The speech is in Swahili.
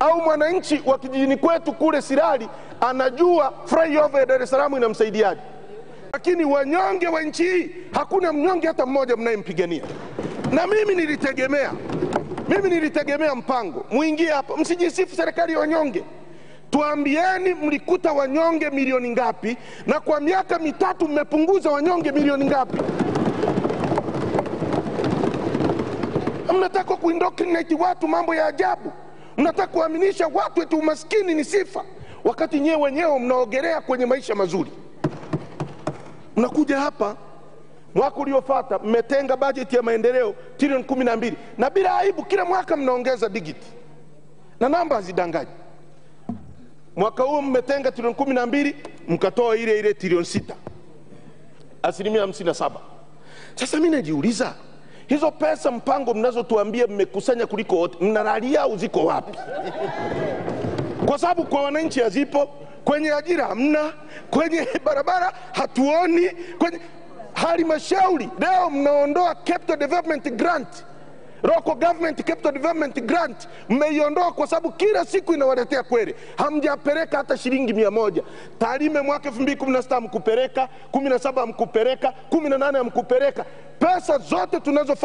Au mwananchi wa kijijini kwetu kule Sirari anajua flyover ya Dar es Salaam inamsaidiaje? Lakini wanyonge wa nchi hii hakuna mnyonge hata mmoja mnayempigania. Na mimi nilitegemea mpango muingie hapa, msijisifu serikali ya wanyonge. Tuambieni mlikuta wanyonge milioni ngapi, na kwa miaka mitatu mmepunguza wanyonge milioni ngapi? Mnataka kuindoctrinate watu mambo ya ajabu. Mnataka kuaminisha watu eti umaskini ni sifa, wakati nyewe wenyewe mnaogelea kwenye maisha mazuri. Mnakuja hapa mwaka uliofuata mmetenga bajeti ya maendeleo trilioni 12, na bila aibu kila mwaka mnaongeza digiti na namba hazidanganyi. Mwaka huu mmetenga trilioni 12, mkatoa ile trilioni 6, 57%. Sasa mimi najiuliza, hizo pesa mpango mnazotuambia mmekusanya kuliko wote, mnalalia au ziko wapi? Kwa sababu kwa wananchi hazipo, kwenye ajira hamna, kwenye barabara hatuoni, kwenye halmashauri leo mnaondoa capital development grant, local government capital development grant mmeiondoa kwa sababu kila siku inawaletea kweli. Hamjapeleka hata shilingi 100. Tarime mwaka 2016 mkupeleka, 17 mkupeleka, 18 mkupeleka. Pesa zote tunazofanya